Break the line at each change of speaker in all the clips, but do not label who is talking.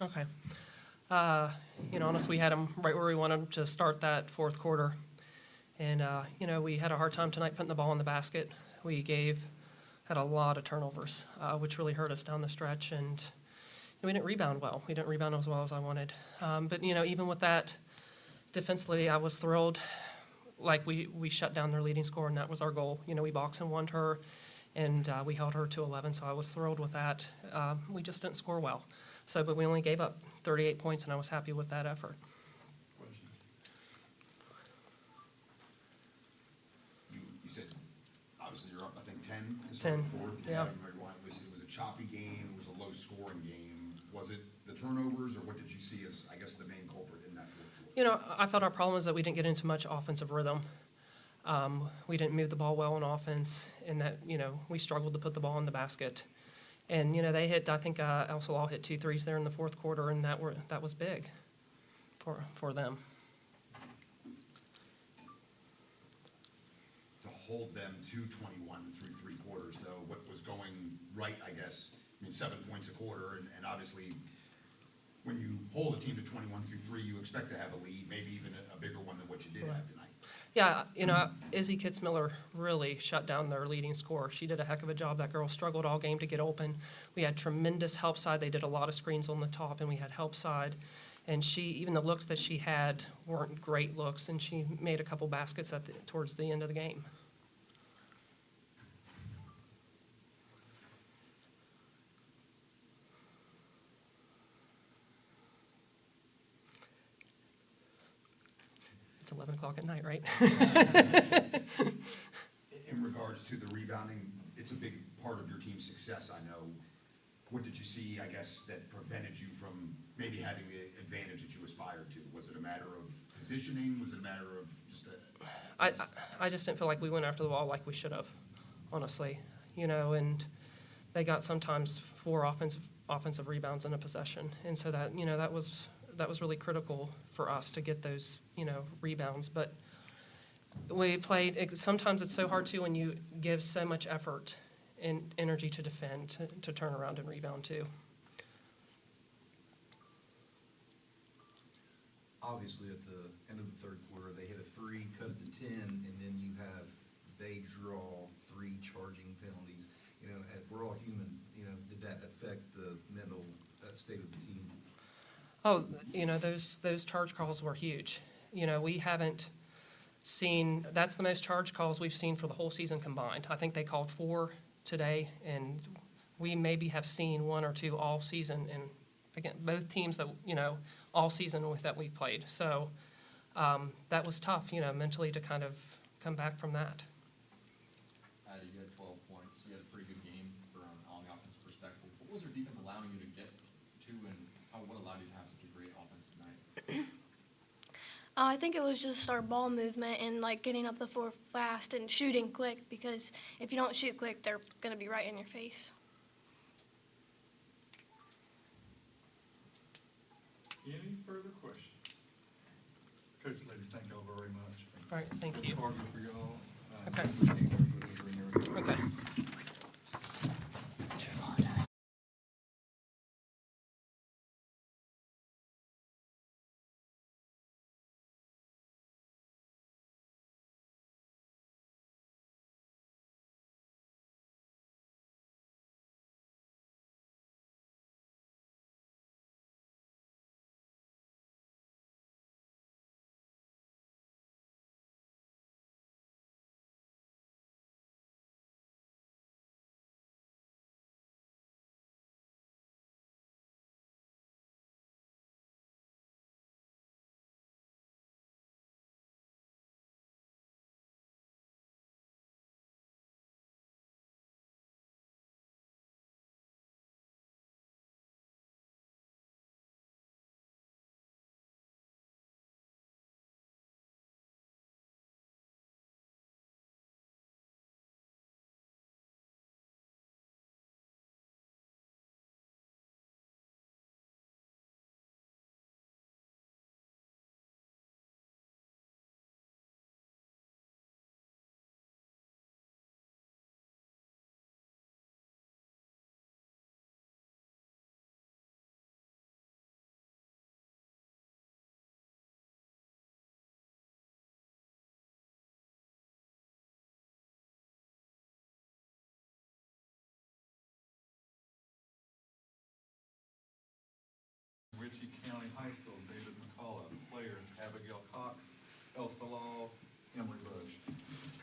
Okay. Honestly, we had them right where we wanted 'em to start that fourth quarter. And, we had a hard time tonight putting the ball in the basket. Had a lot of turnovers, which really hurt us down the stretch. And we didn't rebound well. We didn't rebound as well as I wanted. But, even with that, defensively, I was thrilled. Like, we shut down their leading scorer, and that was our goal. We box and won her, and we held her to 11, so I was thrilled with that. We just didn't score well. But we only gave up 38 points, and I was happy with that effort.
Questions? You said, obviously, you're up, I think, 10 to start
10,
the fourth.
yeah.
It was a choppy game. It was a low-scoring game. Was it the turnovers, or what did you see as, I guess, the main culprit in that fourth quarter?
I thought our problem was that we didn't get into much offensive rhythm. We didn't move the ball well on offense, and that, we struggled to put the ball in the basket. And, they hit, I think, El Salal hit 2 threes there in the fourth quarter, and that was big for them.
To hold them to 21 through 3 quarters, though, what was going right, I guess? 7 points a quarter, and obviously, when you hold a team to 21 through 3, you expect to have a lead, maybe even a bigger one than what you did have tonight.
Yeah, Izzy Kitzmiller really shut down their leading scorer. She did a heck of a job. That girl struggled all game to get open. We had tremendous help side. They did a lot of screens on the top, and we had help side. And even the looks that she had weren't great looks, and she made a couple baskets towards the end of the game. It's 11 o'clock at night, right?
In regards to the rebounding, it's a big part of your team's success, I know. What did you see, I guess, that prevented you from maybe having the advantage that you aspired to? Was it a matter of positioning? Was it a matter of just
I just didn't feel like we went after the ball like we should have, honestly. And they got sometimes 4 offensive rebounds in a possession. And so that was really critical for us to get those, rebounds. But we played, sometimes it's so hard too when you give so much effort and energy to defend, to turn around and rebound too.
Obviously, at the end of the third quarter, they hit a 3, cut it to 10, and then they draw 3 charging penalties. We're all human. Did that affect the mental state of the team?
Oh, those charge calls were huge. We haven't seen, that's the most charge calls we've seen for the whole season combined. I think they called 4 today, and we maybe have seen 1 or 2 all season. And again, both teams that, all season that we've played. So that was tough, mentally to kind of come back from that.
You had 12 points. You had a pretty good game on the offensive perspective. What was your defense allowing you to get to, and what allowed you to have such a great offensive night?
I think it was just our ball movement and getting up the floor fast and shooting quick, because if you don't shoot quick, they're going to be right in your face.
Any further questions? Coach, ladies, thank y'all very much.
All right, thank you.
Target for y'all.
Okay.
This is King Coach Williams.
Okay.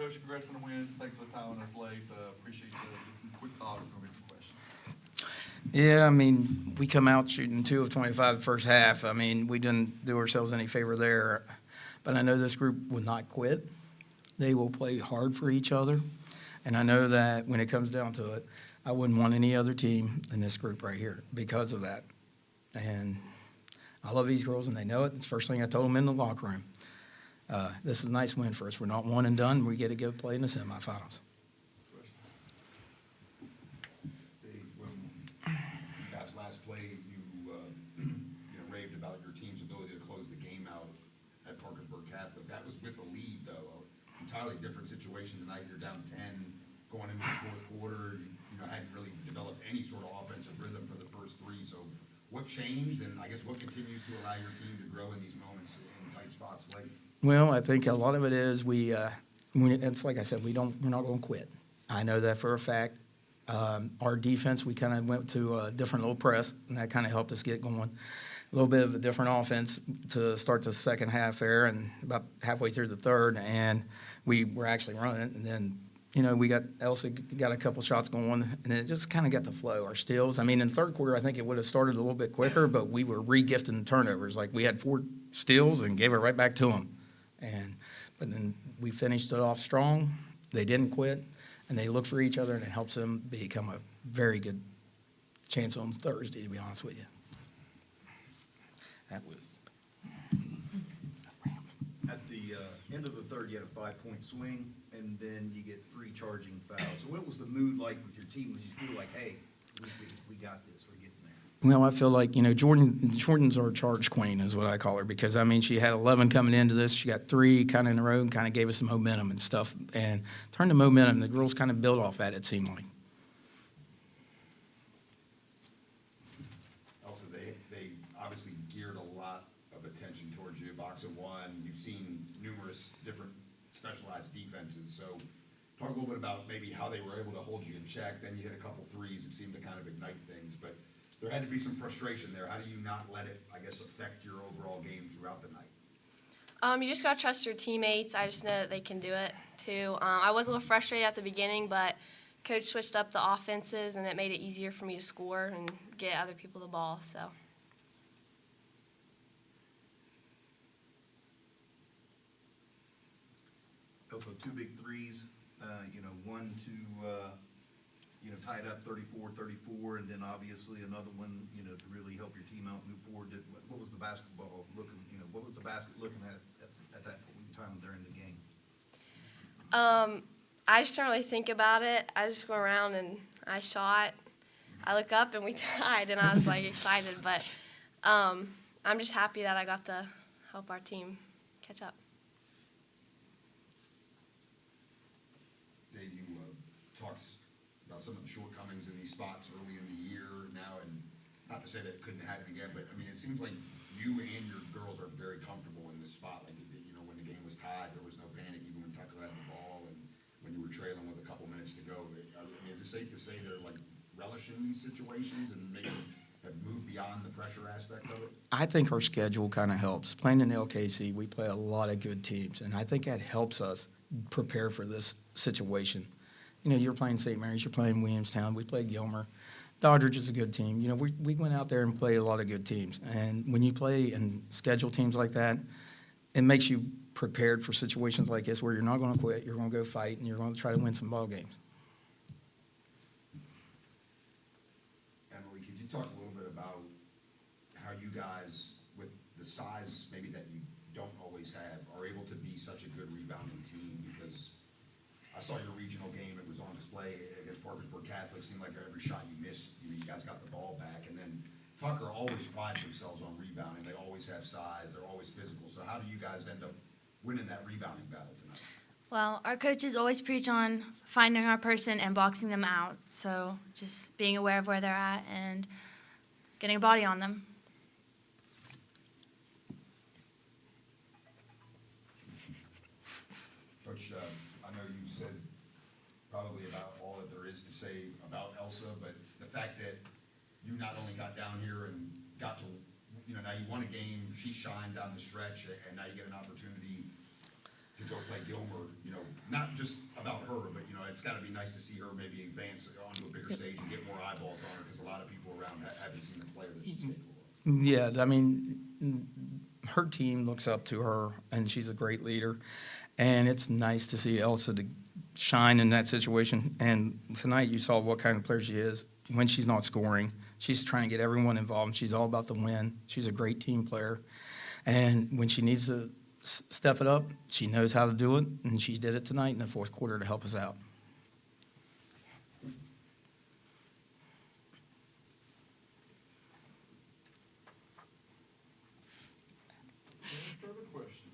Coach, congrats on the win. Thanks for the time on us late. Appreciate just some quick thoughts and maybe some questions.
Yeah, I mean, we come out shooting 2 of 25 the first half. I mean, we didn't do ourselves any favor there. But I know this group will not quit. They will play hard for each other. And I know that when it comes down to it, I wouldn't want any other team than this group right here because of that. And I love these girls, and they know it. It's the first thing I told them in the locker room. This is a nice win for us. We're not one and done. We get to go play in the semifinals.
Dave, when you guys last played, you raved about your team's ability to close the game out at Parkersburg Catholic. That was with a lead, though. Entirely different situation tonight. You're down 10 going into the fourth quarter. You hadn't really developed any sort of offensive rhythm for the first three. So what changed, and I guess what continues to allow your team to grow in these moments in tight spots late?
Well, I think a lot of it is it's like I said, we're not going to quit. I know that for a fact. Our defense, we kind of went to a different little press, and that kind of helped us get going. A little bit of a different offense to start the second half there, and about halfway through the third, and we were actually running. And then, we got Elsa got a couple shots going, and it just kind of got the flow. Our steals, I mean, in the third quarter, I think it would have started a little bit quicker, but we were re-gifting the turnovers. Like, we had 4 steals and gave it right back to them. But then we finished it off strong. They didn't quit, and they look for each other, and it helps them become a very good chance on Thursday, to be honest with you. That was
At the end of the third, you had a 5-point swing, and then you get 3 charging fouls. So what was the mood like with your team? Did you feel like, hey, we got this, we're getting there?
Well, I feel like, Jordan's our charge queen is what I call her because, I mean, she had 11 coming into this. She got 3 kind of in a row and kind of gave us some momentum and stuff and turned the momentum. The girls kind of built off that, it seemed like.
Also, they obviously geared a lot of attention towards you. Box of one, you've seen numerous different specialized defenses. So talk a little bit about maybe how they were able to hold you in check. Then you hit a couple threes. It seemed to kind of ignite things. But there had to be some frustration there. How do you not let it, I guess, affect your overall game throughout the night?
You just gotta trust your teammates. I just know that they can do it too. I was a little frustrated at the beginning, but coach switched up the offenses and it made it easier for me to score and get other people the ball. So
Also, 2 big threes, one to, tie it up 34-34, and then obviously another one, to really help your team out move forward. What was the basketball looking, what was the basket looking at that point in time during the game?
I just don't really think about it. I just go around and I shot. I look up and we tied, and I was like excited. But I'm just happy that I got to help our team catch up.
Dave, you talked about some of the shortcomings in these spots early in the year now, and not to say that it couldn't happen again, but I mean, it seems like you and your girls are very comfortable in this spot. Like, when the game was tied, there was no panic, even when Tucker had the ball, and when you were trailing with a couple minutes to go. I mean, is it safe to say they're like relishing these situations and maybe have moved beyond the pressure aspect of it?
I think our schedule kind of helps. Playing in LKC, we play a lot of good teams, and I think that helps us prepare for this situation. You're playing St. Mary's, you're playing Williamstown, we played Gilmer. Doddridge is a good team. We went out there and played a lot of good teams. And when you play and schedule teams like that, it makes you prepared for situations like this where you're not going to quit, you're going to go fight, and you're going to try to win some ball games.
Emily, could you talk a little bit about how you guys, with the size maybe that you don't always have, are able to be such a good rebounding team? Because I saw your regional game, it was on display against Parkersburg Catholic. Seemed like every shot you missed, you guys got the ball back. And then Tucker always prides themselves on rebounding. They always have size, they're always physical. So how do you guys end up winning that rebounding battle tonight?
Well, our coaches always preach on finding our person and boxing them out. So just being aware of where they're at and getting a body on them.
Coach, I know you said probably about all that there is to say about Elsa, but the fact that you not only got down here and got to, now you won a game, she shined down the stretch, and now you get an opportunity to go play Gilmer, not just about her, but, it's gotta be nice to see her maybe advance onto a bigger stage and get more eyeballs on her, because a lot of people around haven't seen the player that she's capable of.
Yeah, I mean, her team looks up to her, and she's a great leader. And it's nice to see Elsa to shine in that situation. And tonight you saw what kind of player she is. When she's not scoring, she's trying to get everyone involved, and she's all about the win. She's a great team player. And when she needs to step it up, she knows how to do it, and she did it tonight in the fourth quarter to help us out.
Any further questions?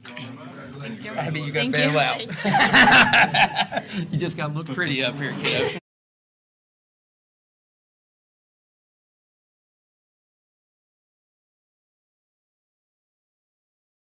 Thank you all very much.
Abby, you got
Thank
bail
you.
out. You just got to look pretty up here, kiddo.